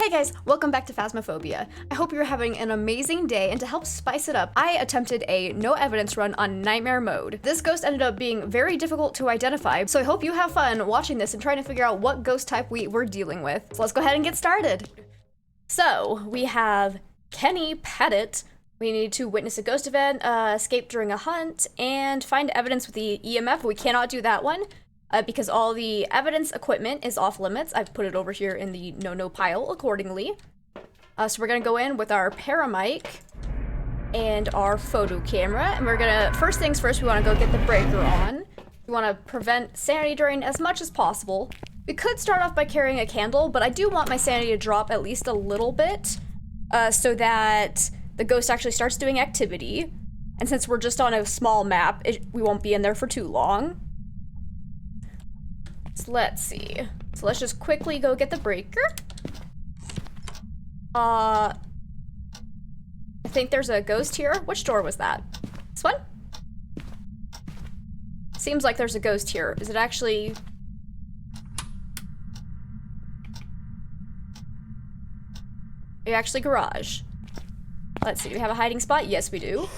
Hey guys, welcome back to Phasmophobia. I hope you're having an amazing day, and to help spice it up, I attempted a no evidence run on nightmare mode. This ghost ended up being very difficult to identify, so I hope you have fun watching this and trying to figure out what ghost type we were dealing with. So let's go ahead and get started. So, we have Kenny Pettit. We need to witness a ghost event, escape during a hunt, and find evidence with the EMF. We cannot do that one. Because all the evidence equipment is off limits. I've put it over here in the no pile accordingly. So we're gonna go in with our paramic and our photo camera, and we're gonna, first things first, we wanna go get the breaker on. We wanna prevent sanity drain as much as possible. We could start off by carrying a candle, but I do want my sanity to drop at least a little bit, so that the ghost actually starts doing activity. And since we're just on a small map, we won't be in there for too long. Let's see. So let's just quickly go get the breaker. I think there's a ghost here. Which door was that? This one? Seems like there's a ghost here. Is it actually... garage? Let's see, do we have a hiding spot? Yes, we do.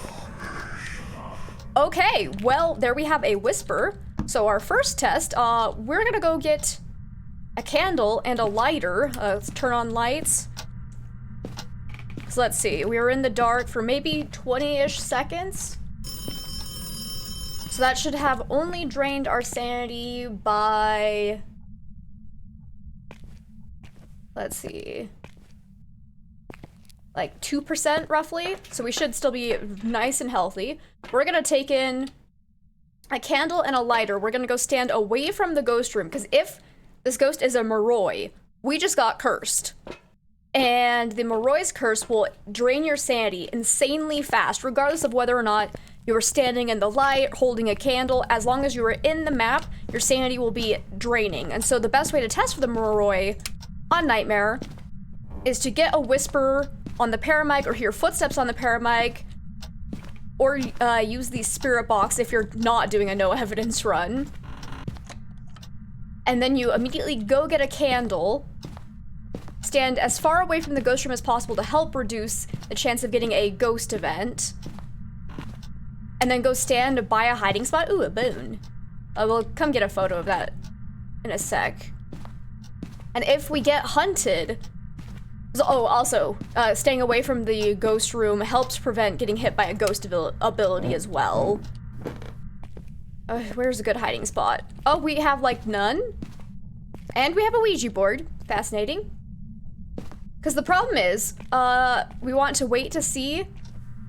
Okay, well, there we have a whisper. So our first test, we're gonna go get a candle and a lighter. Let's turn on lights. So let's see, we were in the dark for maybe 20-ish seconds. So that should have only drained our sanity by... let's see... like 2% roughly. So we should still be nice and healthy. We're gonna take in a candle and a lighter. We're gonna go stand away from the ghost room, because if this ghost is a Moroi, we just got cursed. And the Moroi's curse will drain your sanity insanely fast, regardless of whether or not you were standing in the light, holding a candle. As long as you were in the map, your sanity will be draining. And so the best way to test for the Moroi on Nightmare is to get a whisper on the paramic or hear footsteps on the paramic, or use the spirit box if you're not doing a no evidence run. And then you immediately go get a candle, stand as far away from the ghost room as possible to help reduce the chance of getting a ghost event, and then go stand by a hiding spot. Ooh, a boon. We'll come get a photo of that in a sec. And if we get hunted, oh, also, staying away from the ghost room helps prevent getting hit by a ghost ability as well. Where's a good hiding spot? Oh, we have, like, none? And we have a Ouija board. Fascinating. Because the problem is, we want to wait to see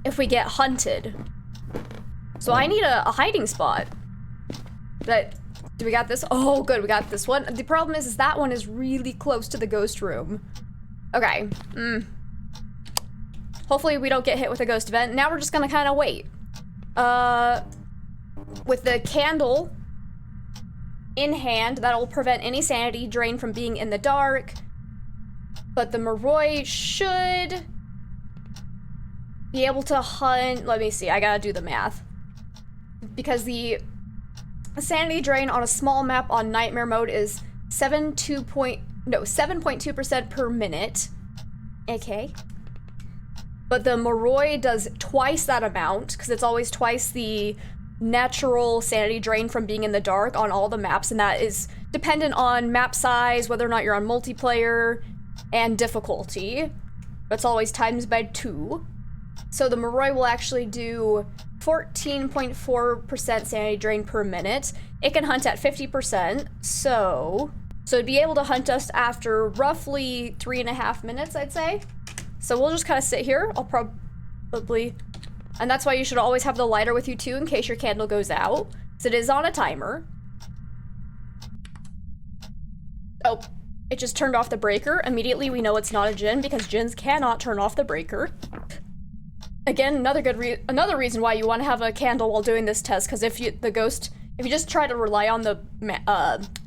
if we get hunted. So I need a hiding spot. Do we got this? Oh, good, we got this one. The problem is that one is really close to the ghost room. Okay, hopefully we don't get hit with a ghost event. Now we're just gonna kind of wait. With the candle in hand, that'll prevent any sanity drain from being in the dark. But the Moroi should be able to hunt. Let me see, I gotta do the math. Because the sanity drain on a small map on Nightmare mode is 7.2% per minute. Okay. But the Moroi does twice that amount, because it's always twice the natural sanity drain from being in the dark on all the maps, and that is dependent on map size, whether or not you're on multiplayer, and difficulty. But it's always times by 2. So the Moroi will actually do 14.4% sanity drain per minute. It can hunt at 50%, so it'd be able to hunt us after roughly 3.5 minutes, I'd say. So we'll just kind of sit here. I'll probably... and that's why you should always have the lighter with you too, in case your candle goes out. So it is on a timer. Oh, it just turned off the breaker. Immediately we know it's not a djinn, because djinns cannot turn off the breaker. Again, another reason why you want to have a candle while doing this test, because if you just try to rely on the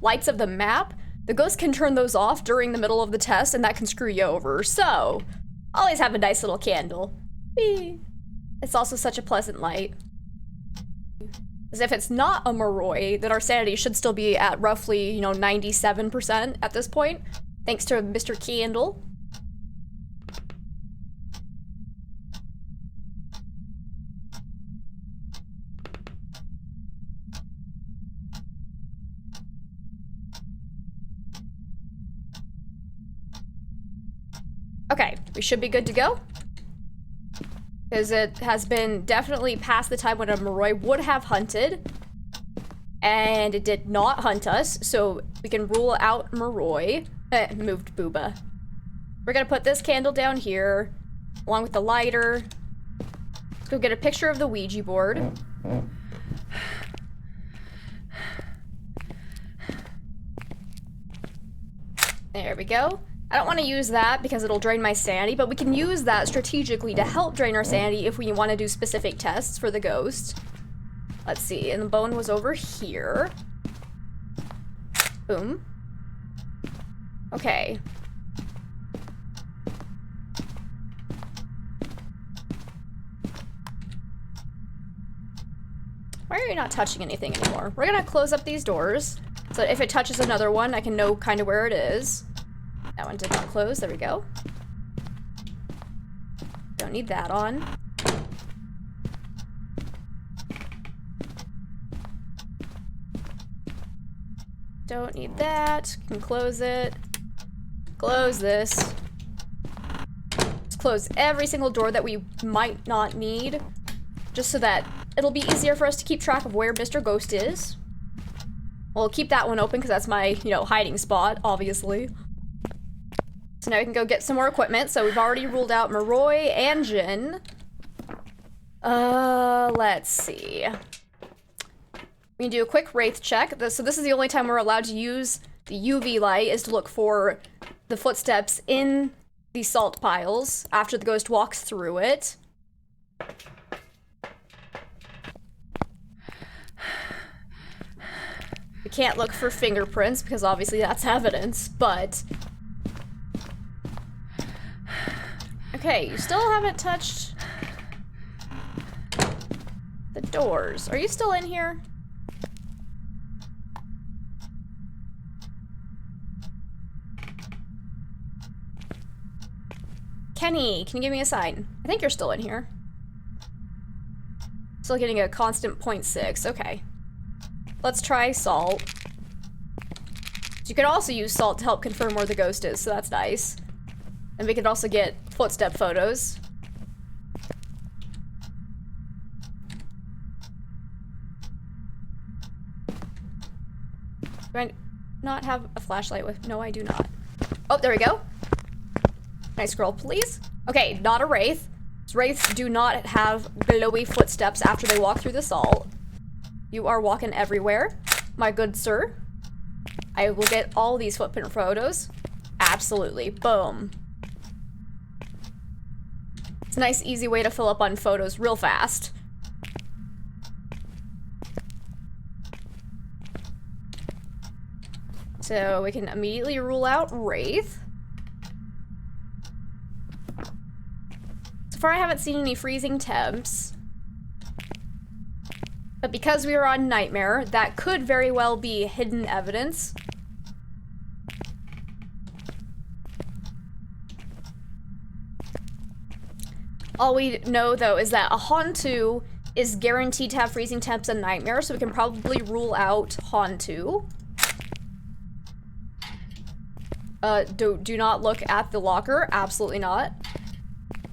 lights of the map, the ghost can turn those off during the middle of the test, and that can screw you over. So, always have a nice little candle. Whee! It's also such a pleasant light. As if it's not a Moroi, then our sanity should still be at roughly, 97% at this point, thanks to Mr. Candle. Okay, we should be good to go. Because it has been definitely past the time when a Moroi would have hunted. And it did not hunt us, so we can rule out Moroi. Moved Booba. We're gonna put this candle down here, along with the lighter. Let's go get a picture of the Ouija board. There we go. I don't want to use that because it'll drain my sanity, but we can use that strategically to help drain our sanity if we want to do specific tests for the ghost. Let's see, and the bone was over here. Boom. Okay. Why are you not touching anything anymore? We're gonna close up these doors, so if it touches another one, I can know kind of where it is. That one did not close, there we go. Don't need that on. Don't need that. Can close it. Close this. Let's close every single door that we might not need, just so that it'll be easier for us to keep track of where Mr. Ghost is. We'll keep that one open because that's my, you know, hiding spot, obviously. So now we can go get some more equipment. So we've already ruled out Moroi and Jinn. Let's see. We can do a quick wraith check. So this is the only time we're allowed to use the UV light, is to look for the footsteps in the salt piles after the ghost walks through it. We can't look for fingerprints because obviously that's evidence, but... Okay, you still haven't touched the doors. Are you still in here? Kenny, can you give me a sign? I think you're still in here. Still getting a constant 0.6, okay. Let's try salt. You can also use salt to help confirm where the ghost is, so that's nice. And we could also get footstep photos. Do I not have a flashlight with? No, I do not. Oh, there we go. Can I scroll, please? Okay, not a wraith. Wraiths do not have glowy footsteps after they walk through the salt. You are walking everywhere, my good sir. I will get all these footprint photos. Absolutely. Boom. It's a nice, easy way to fill up on photos real fast. So we can immediately rule out Wraith. So far I haven't seen any freezing temps. But because we are on Nightmare, that could very well be hidden evidence. All we know, though, is that a Hantu is guaranteed to have freezing temps in Nightmare, so we can probably rule out Hantu. Do not look at the locker. Absolutely not.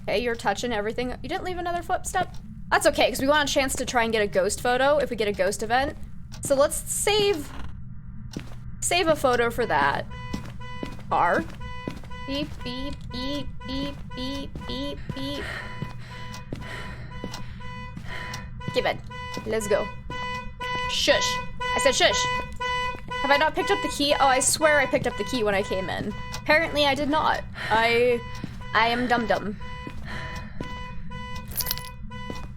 Okay, you're touching everything. You didn't leave another footstep? That's okay, because we want a chance to try and get a ghost photo if we get a ghost event. So let's save a photo for that. Car. Beep, beep, beep, beep, beep, beep, beep. Get bed. Let's go. Shush. I said shush. Have I not picked up the key? Oh, I swear I picked up the key when I came in. Apparently I did not. I am dum-dum.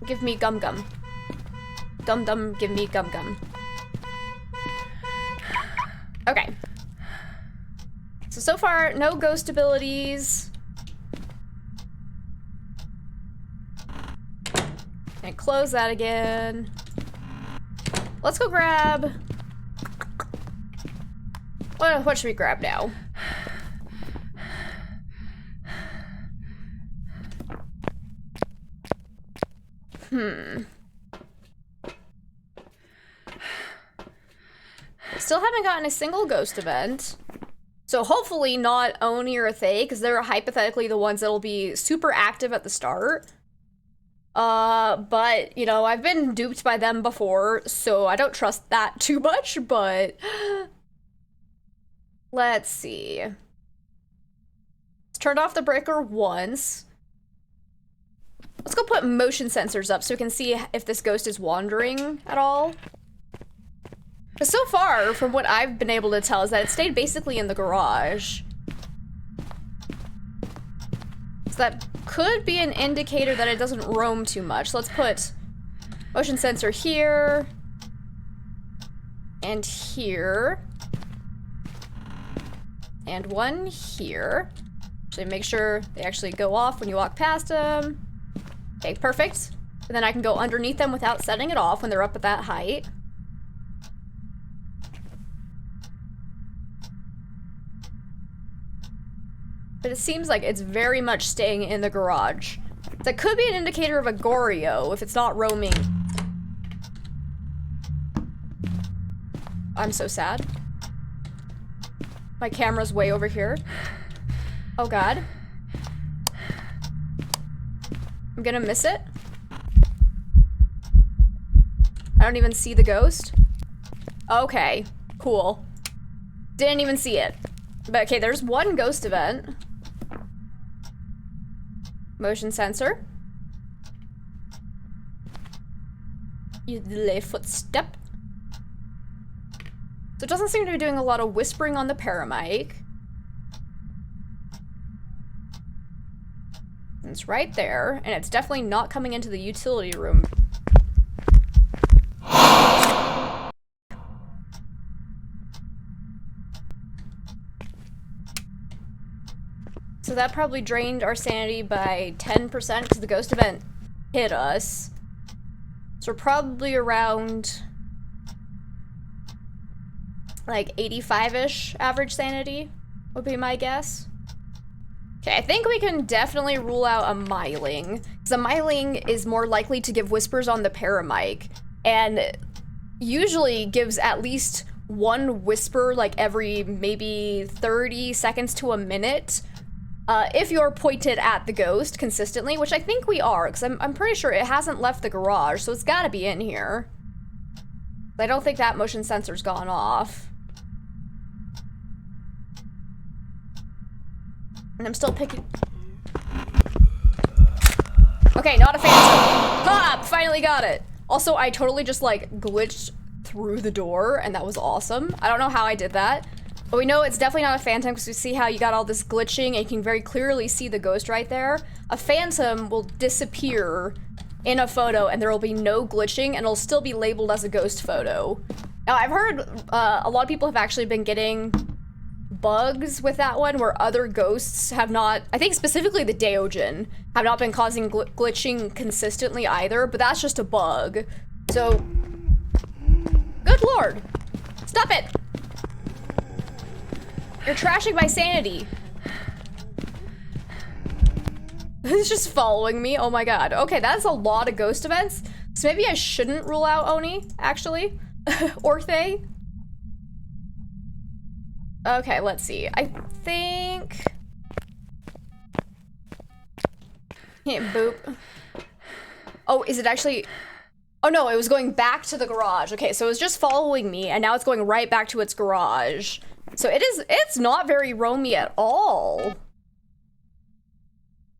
Give me gum-gum. Dum-dum, give me gum-gum. Okay. So far, no ghost abilities. And close that again. Let's go grab... What should we grab now? Still haven't gotten a single ghost event. So hopefully not Oni or Thay, because they're hypothetically the ones that'll be super active at the start. But, you know, I've been duped by them before, so I don't trust that too much, but... Let's see. Let's turn off the breaker once. Let's go put motion sensors up so we can see if this ghost is wandering at all. But so far, from what I've been able to tell, is that it stayed basically in the garage. So that could be an indicator that it doesn't roam too much. So let's put motion sensor here and here and one here. So make sure they actually go off when you walk past them. Okay, perfect. And then I can go underneath them without setting it off when they're up at that height. But it seems like it's very much staying in the garage. That could be an indicator of a Goryo if it's not roaming. I'm so sad. My camera's way over here. Oh god. I'm gonna miss it. I don't even see the ghost. Okay, cool. Didn't even see it. But okay, there's one ghost event. Motion sensor. You delay footstep. So it doesn't seem to be doing a lot of whispering on the paramic. It's right there, and it's definitely not coming into the utility room. So that probably drained our sanity by 10% because the ghost event hit us. So we're probably around like 85-ish average sanity would be my guess. Okay, I think we can definitely rule out a myling, because a myling is more likely to give whispers on the paramic, and usually gives at least one whisper like every maybe 30 seconds to a minute. If you're pointed at the ghost consistently, which I think we are, because I'm pretty sure it hasn't left the garage, so it's gotta be in here. I don't think that motion sensor's gone off. And I'm still picking... Okay, not a phantom. Ha! Finally got it! Also, I totally just, like, glitched through the door, and that was awesome. I don't know how I did that. But we know it's definitely not a phantom because we see how you got all this glitching and you can very clearly see the ghost right there. A phantom will disappear in a photo and there will be no glitching and it'll still be labeled as a ghost photo. Now I've heard a lot of people have actually been getting bugs with that one where other ghosts have not, I think specifically the Daojin, have not been causing glitching consistently either, but that's just a bug. So, good lord, stop it! You're trashing my sanity. It's just following me. Oh my god. Okay, that's a lot of ghost events. So maybe I shouldn't rule out Oni, actually. Or Thay. Okay, let's see. I think... Boop. Oh, is it actually... Oh no, it was going back to the garage. Okay, so it was just following me, and now it's going right back to its garage. So it's not very roamy at all.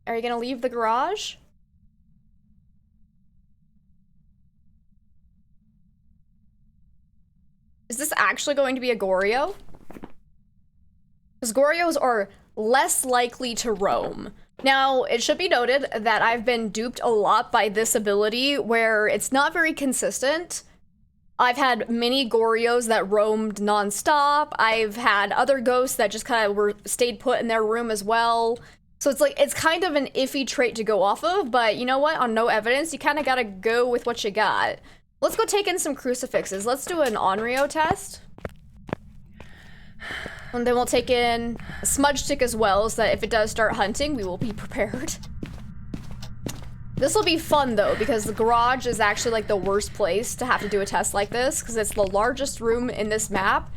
Are you gonna leave the garage? Is this actually going to be a Goryo? Because Goryos are less likely to roam. Now, it should be noted that I've been duped a lot by this ability where it's not very consistent. I've had many Goryos that roamed non-stop. I've had other ghosts that just kind of stayed put in their room as well. So it's like, it's kind of an iffy trait to go off of, but you know what? On no evidence, you kind of gotta go with what you got. Let's go take in some crucifixes. Let's do an Onryo test. And then we'll take in a smudge stick as well, so that if it does start hunting, we will be prepared. This will be fun though, because the garage is actually like the worst place to have to do a test like this, because it's the largest room in this map,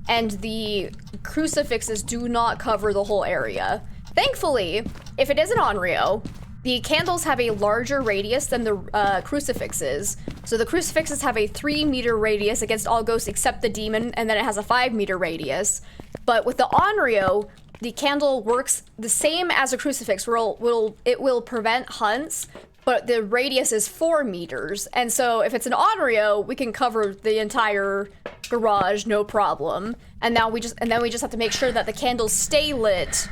and the crucifixes do not cover the whole area. Thankfully, if it is an Onryo, the candles have a larger radius than the crucifixes. So the crucifixes have a 3-meter radius against all ghosts except the demon, and then it has a 5-meter radius. But with the Onryo, the candle works the same as a crucifix, where it will prevent hunts, but the radius is 4 meters. And so if it's an Onryo, we can cover the entire garage, no problem. And then we just have to make sure that the candles stay lit.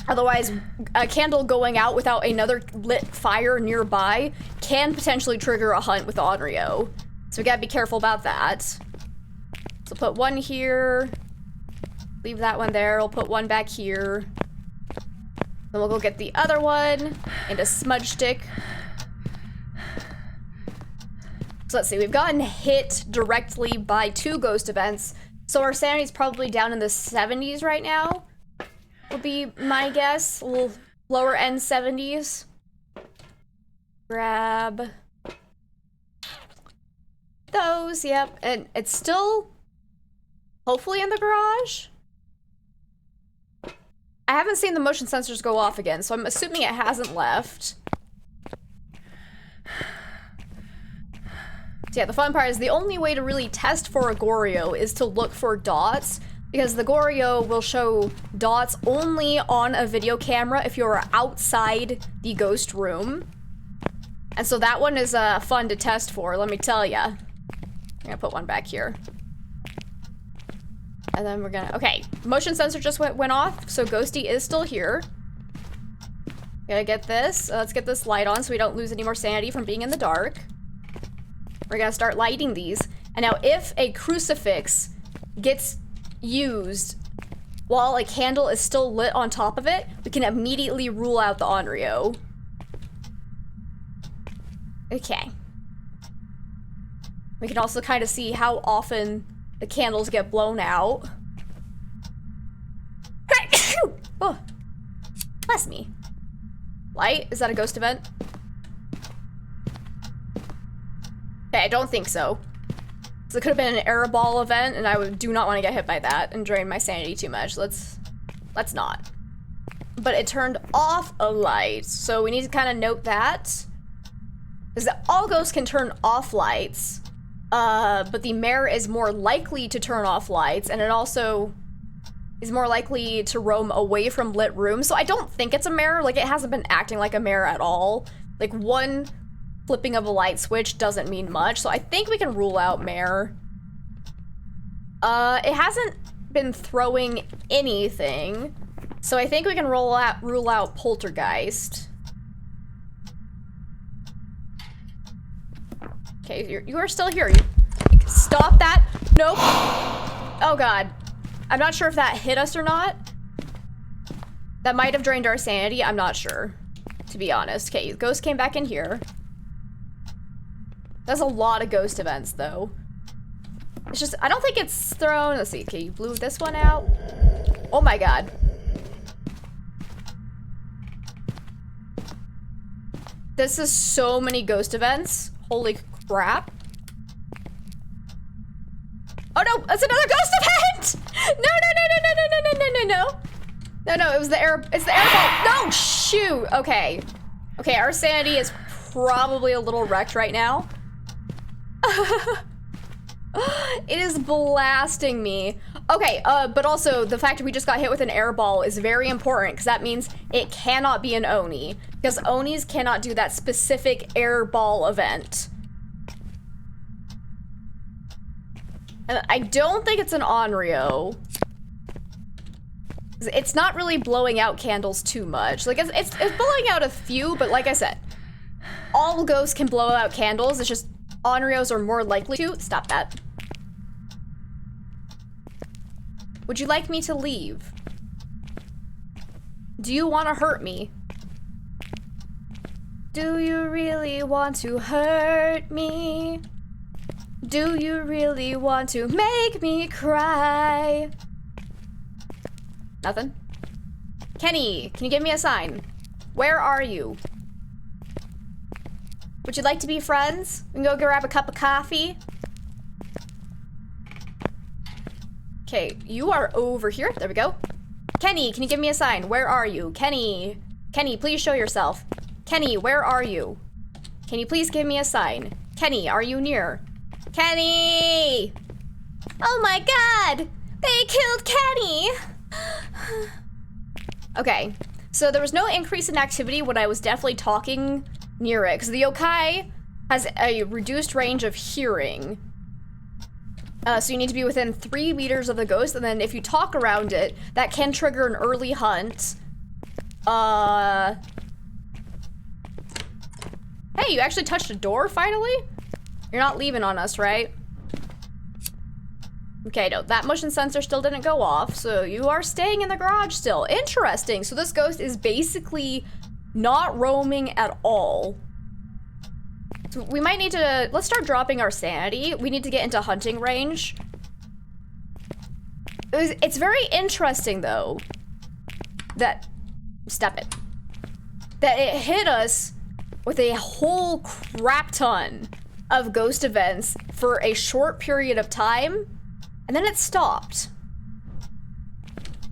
Otherwise, a candle going out without another lit fire nearby can potentially trigger a hunt with the Onryo. So we gotta be careful about that. So put one here. Leave that one there. We'll put one back here. Then we'll go get the other one and a smudge stick. So let's see, we've gotten hit directly by 2 ghost events. So our sanity's probably down in the 70s right now. Would be my guess. A little lower end 70s. Grab those, yep. And it's still hopefully in the garage. I haven't seen the motion sensors go off again, so I'm assuming it hasn't left. So yeah, the fun part is the only way to really test for a Goryo is to look for dots, because the Goryo will show dots only on a video camera if you're outside the ghost room. And so that one is fun to test for, let me tell ya. I'm gonna put one back here. And then we're gonna, okay, motion sensor just went off, so Ghosty is still here. Gotta get this, let's get this light on so we don't lose any more sanity from being in the dark. We're gonna start lighting these. And now if a crucifix gets used while a candle is still lit on top of it, we can immediately rule out the Onryo. Okay. We can also kind of see how often the candles get blown out. Oh, bless me. Light? Is that a ghost event? Okay, I don't think so. So it could have been an air ball event, and I do not want to get hit by that and drain my sanity too much. Let's not. But it turned off a light, so we need to kind of note that. Because all ghosts can turn off lights, but the mare is more likely to turn off lights, and it also is more likely to roam away from lit rooms. So I don't think it's a mare. Like, it hasn't been acting like a mare at all. Like, one flipping of a light switch doesn't mean much, so I think we can rule out mare. It hasn't been throwing anything, so I think we can rule out poltergeist. Okay, you are still here. Stop that. Nope. Oh god. I'm not sure if that hit us or not. That might have drained our sanity. I'm not sure, to be honest. Okay, ghost came back in here. That's a lot of ghost events, though. It's just, I don't think it's thrown. Let's see. Okay, you blew this one out. Oh my god. This is so many ghost events. Holy crap. Oh no, that's another ghost event! No, it was the air, it's the air ball. No, shoot, okay. Okay, our sanity is probably a little wrecked right now. It is blasting me. Okay, but also the fact that we just got hit with an air ball is very important, because that means it cannot be an Oni, because Onis cannot do that specific air ball event. And I don't think it's an Onryo. It's not really blowing out candles too much. Like, it's blowing out a few, but like I said, all ghosts can blow out candles. It's just Onryos are more likely to. Stop that. Would you like me to leave? Do you want to hurt me? Do you really want to hurt me? Do you really want to make me cry? Nothing? Kenny, can you give me a sign? Where are you? Would you like to be friends? We can go grab a cup of coffee? Okay, you are over here. There we go. Kenny, can you give me a sign? Where are you? Kenny. Kenny, please show yourself. Kenny, where are you? Can you please give me a sign? Kenny, are you near? Kenny! Oh my god! They killed Kenny! Okay, so there was no increase in activity when I was definitely talking near it, because the yokai has a reduced range of hearing. So you need to be within 3 meters of the ghost, and then if you talk around it, that can trigger an early hunt. Hey, you actually touched a door, finally? You're not leaving on us, right? Okay, no, that motion sensor still didn't go off, so you are staying in the garage still. Interesting, so this ghost is basically not roaming at all. So we might need to, let's start dropping our sanity. We need to get into hunting range. It's very interesting though, that, step it, that it hit us with a whole crap ton of ghost events for a short period of time, and then it stopped.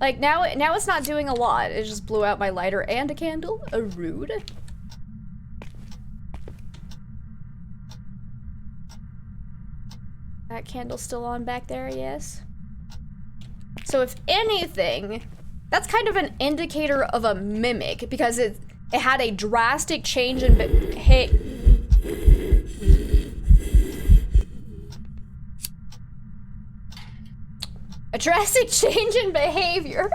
Like now it's not doing a lot. It just blew out my lighter and a candle. Rude. That candle's still on back there, yes. So if anything, that's kind of an indicator of a mimic, because it had a drastic change in a drastic change in behavior.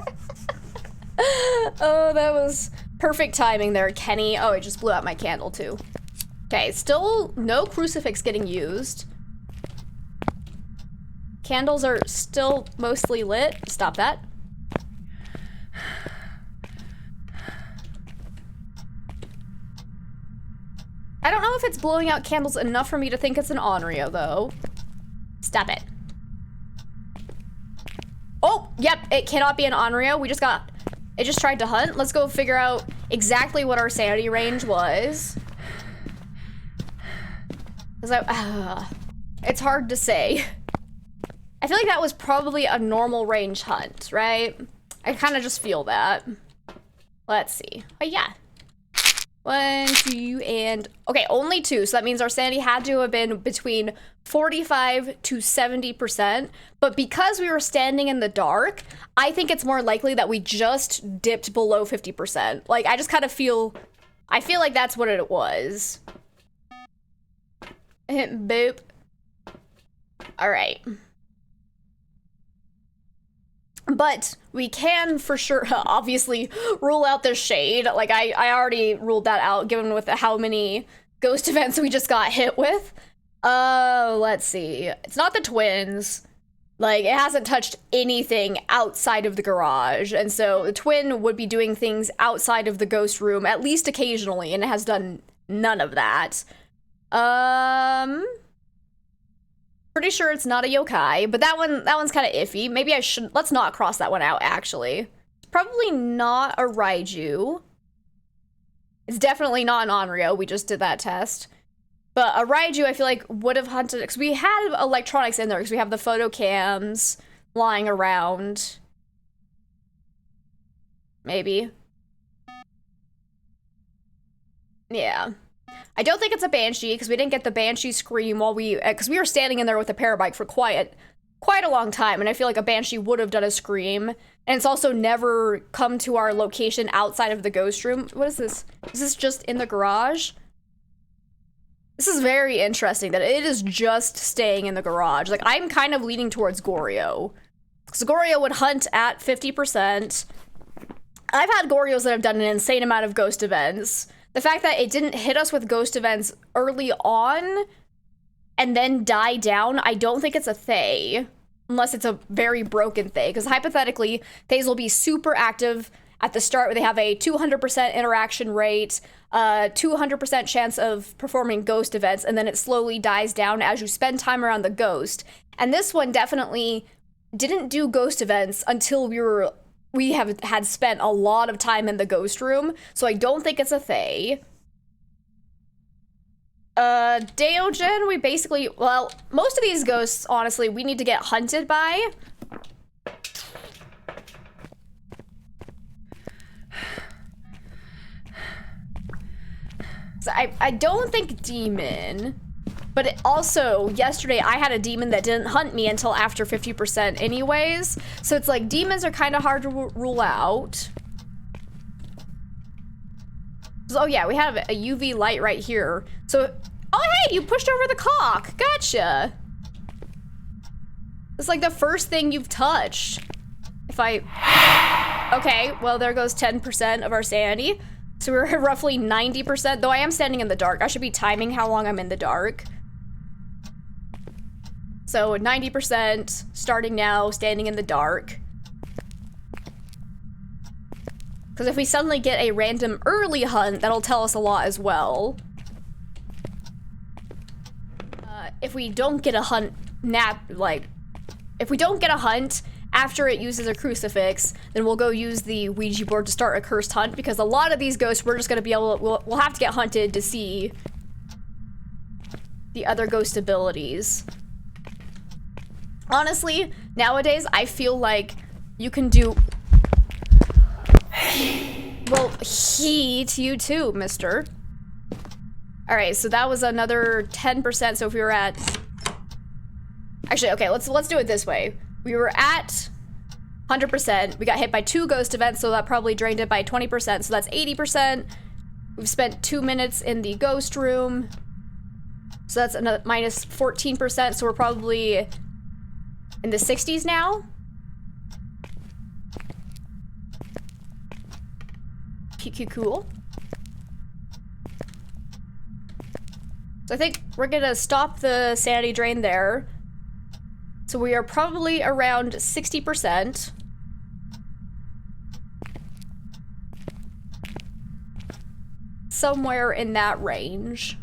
Oh, that was perfect timing there, Kenny. Oh, it just blew out my candle too. Okay, still no crucifix getting used. Candles are still mostly lit. Stop that. I don't know if it's blowing out candles enough for me to think it's an Onryo, though. Stop it. Oh, yep, it cannot be an Onryo. It just tried to hunt. Let's go figure out exactly what our sanity range was. It's hard to say. I feel like that was probably a normal range hunt, right? I kind of just feel that. Let's see. Oh, yeah. 1, 2, and... Okay, only 2, so that means our sanity had to have been between 45 to 70%. But because we were standing in the dark, I think it's more likely that we just dipped below 50%. Like, I just kind of feel... I feel like that's what it was. Boop. Alright. But we can for sure obviously rule out the shade. Like I already ruled that out given with how many ghost events we just got hit with. Let's see. It's not the twins. Like it hasn't touched anything outside of the garage. And so the twin would be doing things outside of the ghost room at least occasionally, and it has done none of that. Pretty sure it's not a yokai, but that one's kind of iffy. Maybe I shouldn't, let's not cross that one out, actually. It's probably not a Raiju. It's definitely not an Onryo, we just did that test. But a Raiju, I feel like, would have hunted, because we had electronics in there, because we have the photo cams lying around. Maybe. Yeah. I don't think it's a Banshee, because we didn't get the Banshee scream while because we were standing in there with a parabike for quite a long time, and I feel like a Banshee would have done a scream, and it's also never come to our location outside of the ghost room. What is this? Is this just in the garage? This is very interesting that it is just staying in the garage. Like, I'm kind of leaning towards Goryo, because Goryo would hunt at 50%. I've had Goryos that have done an insane amount of ghost events. The fact that it didn't hit us with ghost events early on and then die down, I don't think it's a Thay. Unless it's a very broken Thay. Because hypothetically, Thays will be super active at the start where they have a 200% interaction rate, 200% chance of performing ghost events, and then it slowly dies down as you spend time around the ghost. And this one definitely didn't do ghost events until we had spent a lot of time in the ghost room, so I don't think it's a Thay. Deogen, we basically, well, most of these ghosts, honestly, we need to get hunted by. So I don't think demon, but it also, yesterday I had a demon that didn't hunt me until after 50% anyways. So it's like demons are kind of hard to rule out. So, oh yeah, we have a UV light right here. So, oh hey, you pushed over the clock. Gotcha. It's like the first thing you've touched. If I, okay, well there goes 10% of our sanity. So we're at roughly 90%, though I am standing in the dark. I should be timing how long I'm in the dark. So 90%, starting now, standing in the dark. Because if we suddenly get a random early hunt, that'll tell us a lot as well. If we don't get a hunt, if we don't get a hunt after it uses a crucifix, then we'll go use the Ouija board to start a cursed hunt, because a lot of these ghosts we're just gonna be able to, we'll have to get hunted to see the other ghost abilities. Honestly, nowadays I feel like you can do, well, heat you too, mister. All right, so that was another 10%. So if we were at, actually, okay, let's do it this way. We were at 100%. We got hit by 2 ghost events, so that probably drained it by 20%. So that's 80%. We've spent 2 minutes in the ghost room. So that's another minus 14%. So we're probably in the 60s now. Cool. So I think we're gonna stop the sanity drain there. So we are probably around 60%. Somewhere in that range.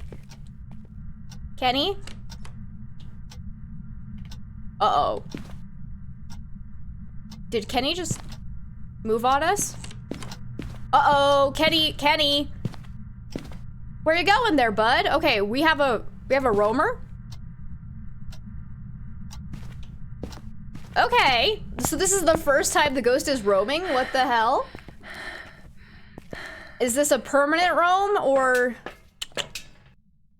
Kenny? Uh-oh. Did Kenny just move on us? Uh-oh, Kenny. Where you going there, bud? Okay, we have a roamer. Okay, so this is the first time the ghost is roaming? What the hell? Is this a permanent roam, or...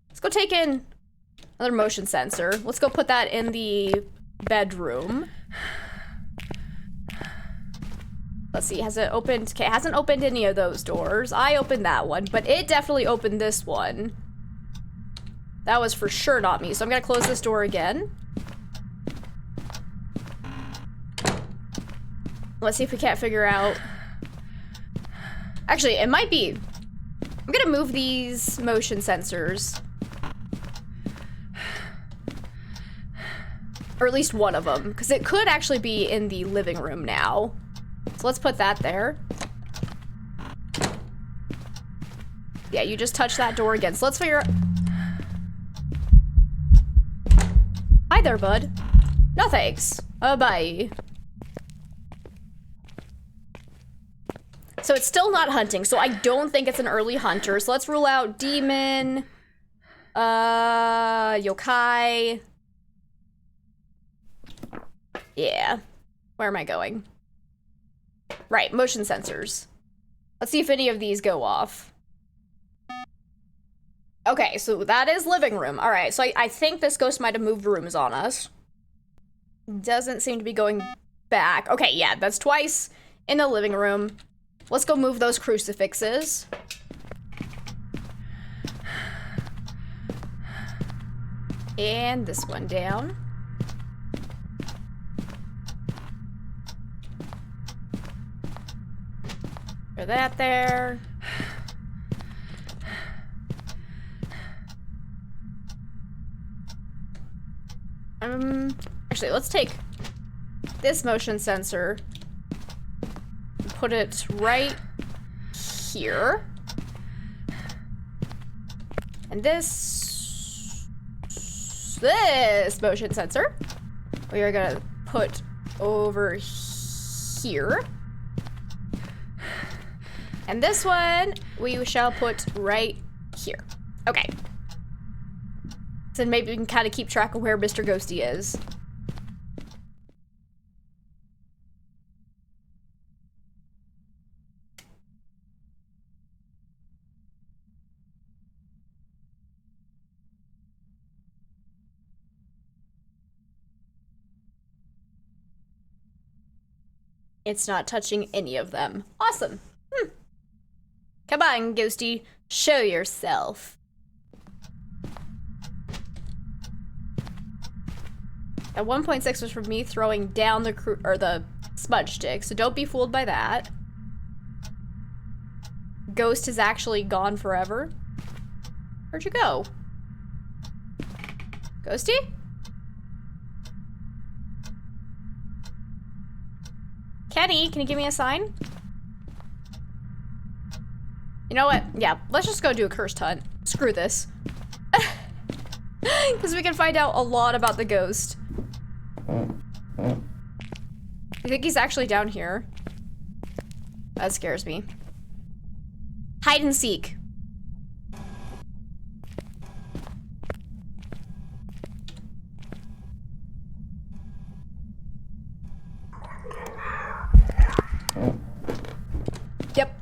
Let's go take in another motion sensor. Let's go put that in the bedroom. Let's see, has it opened? Okay, it hasn't opened any of those doors. I opened that one, but it definitely opened this one. That was for sure not me, so I'm gonna close this door again. Let's see if we can't figure out. Actually, it might be. I'm gonna move these motion sensors. Or at least one of them, because it could actually be in the living room now. So let's put that there. Yeah, you just touched that door again. So let's figure out. Hi there, bud. No thanks. Bye. So it's still not hunting, so I don't think it's an early hunter. So let's rule out demon, yokai. Yeah. Where am I going? Right, motion sensors. Let's see if any of these go off. Okay, so that is living room. All right, so I think this ghost might have moved rooms on us. Doesn't seem to be going back. Okay, yeah, that's twice in the living room. Let's go move those crucifixes. And this one down. Throw that there. Actually, let's take this motion sensor and put it right here. And this motion sensor we are gonna put over here. And this one we shall put right here. Okay. So maybe we can kind of keep track of where Mr. Ghosty is. It's not touching any of them. Awesome. Come on, Ghosty. Show yourself. At 1.6 was from me throwing down the smudge stick, so don't be fooled by that. Ghost is actually gone forever. Where'd you go? Ghosty? Kenny, can you give me a sign? You know what? Yeah, let's just go do a cursed hunt. Screw this. Because we can find out a lot about the ghost. I think he's actually down here. That scares me. Hide and seek. Yep.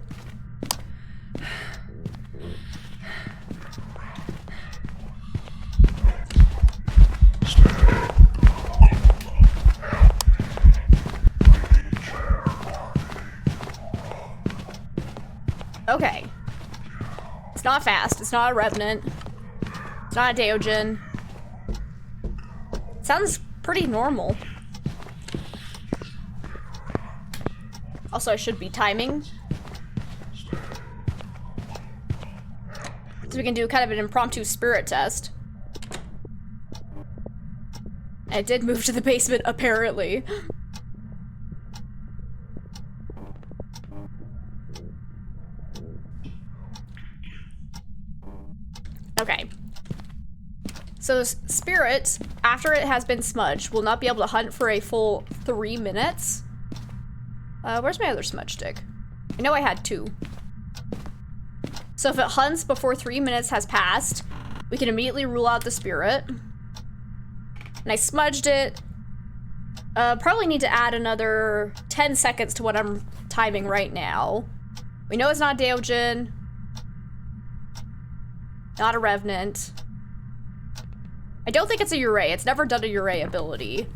Okay. It's not fast. It's not a revenant. It's not a Deogen. Sounds pretty normal. Also, I should be timing. So we can do kind of an impromptu spirit test. And it did move to the basement, apparently. Okay. So spirit, after it has been smudged, will not be able to hunt for a full 3 minutes. Where's my other smudge stick? I know I had 2. So if it hunts before 3 minutes has passed, we can immediately rule out the spirit. And I smudged it. Probably need to add another 10 seconds to what I'm timing right now. We know it's not Deogen. Not a Revenant. I don't think it's a Uray. It's never done a Uray ability.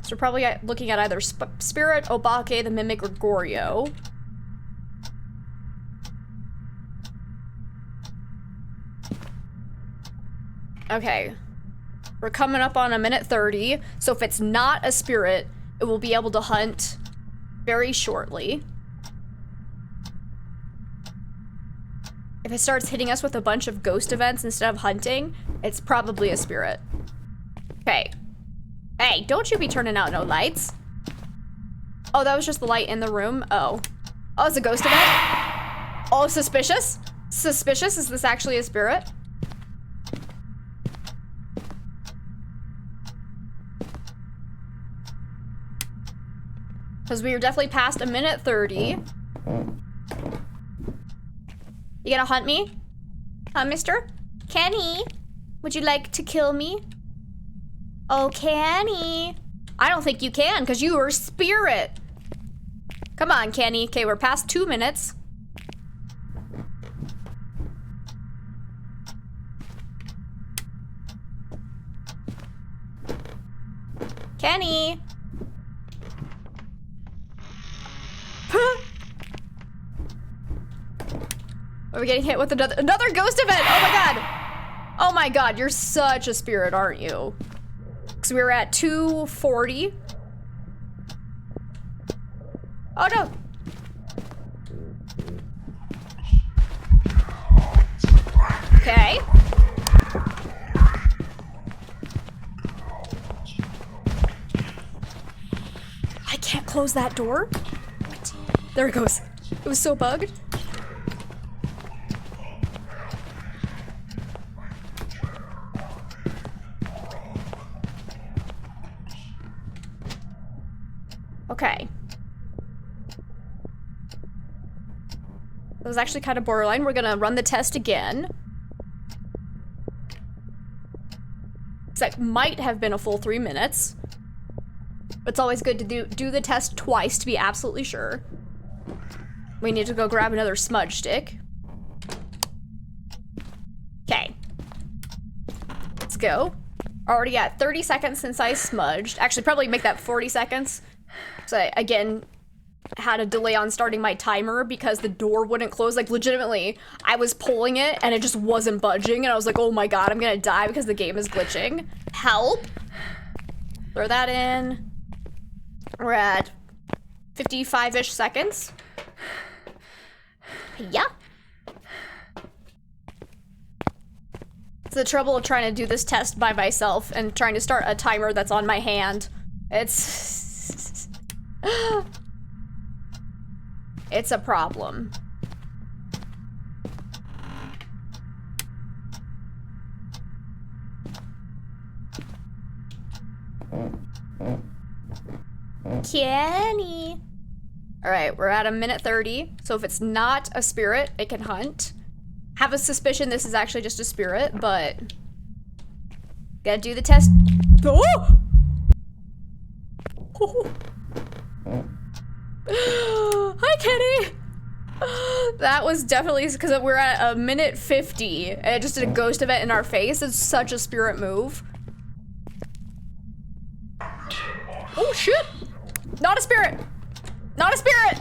So we're probably looking at either Spirit, Obake, the Mimic, or Goryo. Okay. We're coming up on 1:30. So if it's not a spirit, it will be able to hunt very shortly. If it starts hitting us with a bunch of ghost events instead of hunting, it's probably a spirit. Okay. Hey, don't you be turning out no lights. Oh, that was just the light in the room? Oh. Oh, it's a ghost event? Oh, suspicious? Suspicious? Is this actually a spirit? Because we are definitely past 1:30. You gonna hunt me? Mister? Kenny? Would you like to kill me? Oh, Kenny. I don't think you can, because you are spirit. Come on, Kenny. Okay, we're past 2 minutes. Kenny. Are we getting hit with another ghost event? Oh my god. Oh my god, you're such a spirit, aren't you? Because we were at 2:40. Oh no. Okay. I can't close that door. There it goes. It was so bugged. Okay. That was actually kind of borderline. We're gonna run the test again. That might have been a full 3 minutes. It's always good to do the test twice to be absolutely sure. We need to go grab another smudge stick. Okay. Let's go. Already at 30 seconds since I smudged. Actually, probably make that 40 seconds. So I, again, had a delay on starting my timer because the door wouldn't close. Like, legitimately, I was pulling it and it just wasn't budging. And I was like, oh my god, I'm gonna die because the game is glitching. Help. Throw that in. We're at 55-ish seconds. Yeah. It's the trouble of trying to do this test by myself and trying to start a timer that's on my hand. It's... it's a problem. Kenny. All right, we're at a minute 30. So if it's not a spirit, it can hunt. Have a suspicion this is actually just a spirit, but gotta do the test. Oh! Oh. Hi, Kenny. That was definitely because we're at a minute 50 and it just did a ghost event in our face. It's such a spirit move. Oh shit! Not a spirit! Not a spirit!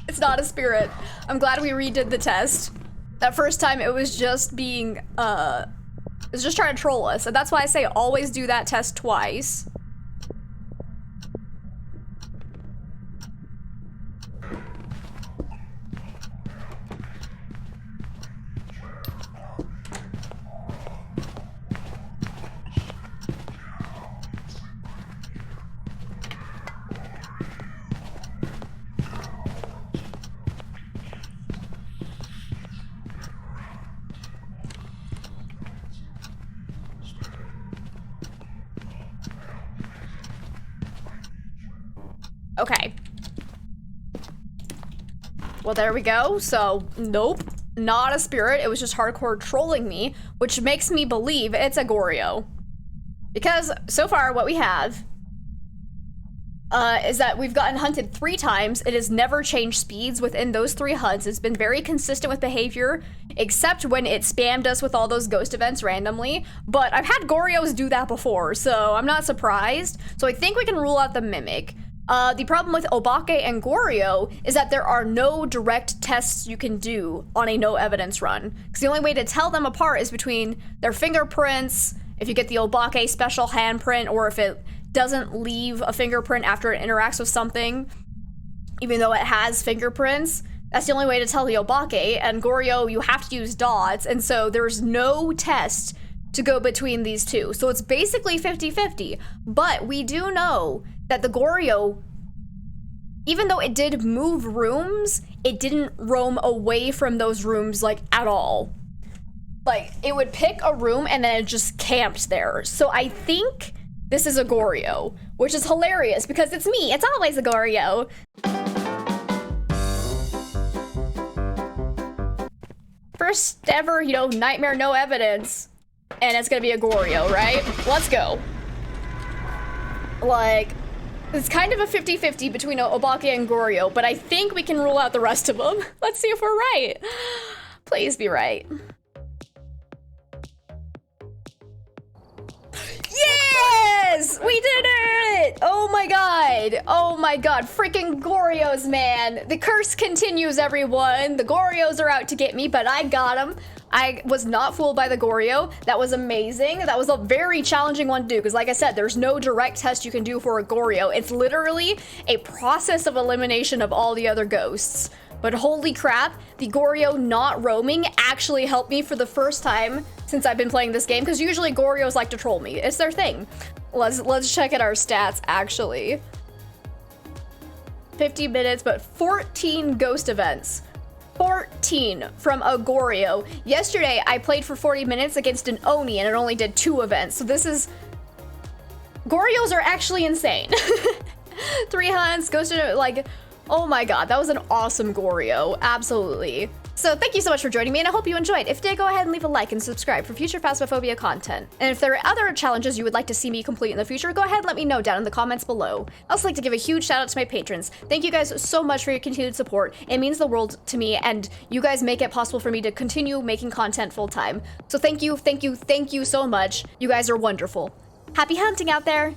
It's not a spirit. I'm glad we redid the test. That first time it was just being, it was just trying to troll us. And that's why I say always do that test twice. Okay. Well, there we go. So, nope. Not a spirit. It was just hardcore trolling me, which makes me believe it's a Goryo. Because, so far, what we have is that we've gotten hunted 3 times. It has never changed speeds within those 3 hunts. It's been very consistent with behavior, except when it spammed us with all those ghost events randomly. But I've had Goryos do that before, so I'm not surprised. So I think we can rule out the Mimic. The problem with Obake and Goryo is that there are no direct tests you can do on a no evidence run. Because the only way to tell them apart is between their fingerprints, if you get the Obake special handprint, or if it doesn't leave a fingerprint after it interacts with something, even though it has fingerprints. That's the only way to tell the Obake, and Goryo, you have to use dots, and so there's no test to go between these two. So it's basically 50-50, but we do know that the Goryo, even though it did move rooms, it didn't roam away from those rooms, like, at all. Like, it would pick a room and then it just camped there. So I think this is a Goryo, which is hilarious because it's me. It's always a Goryo. First ever, you know, nightmare, no evidence. And it's gonna be a Goryo, right? Let's go. Like, it's kind of a 50-50 between Obake and Goryo, but I think we can rule out the rest of them. Let's see if we're right. Please be right. Yes! We did it! Oh my god. Oh my god. Freaking Goryos, man. The curse continues, everyone. The Goryos are out to get me, but I got them. I was not fooled by the Goryo. That was amazing. That was a very challenging one to do because, like I said, there's no direct test you can do for a Goryo. It's literally a process of elimination of all the other ghosts. But holy crap, the Goryo not roaming actually helped me for the first time since I've been playing this game, because usually Goryos like to troll me. It's their thing. Let's check at our stats, actually. 50 minutes, but 14 ghost events. 14 from a Goryo. Yesterday, I played for 40 minutes against an Oni, and it only did 2 events. So this is... Goryos are actually insane. 3 hunts, ghost event, like... Oh my god, that was an awesome Goryo. Absolutely. So thank you so much for joining me, and I hope you enjoyed. If you did, go ahead and leave a like and subscribe for future Phasmophobia content. And if there are other challenges you would like to see me complete in the future, go ahead and let me know down in the comments below. I'd also like to give a huge shout out to my patrons. Thank you guys so much for your continued support. It means the world to me, and you guys make it possible for me to continue making content full time. So thank you so much. You guys are wonderful. Happy hunting out there!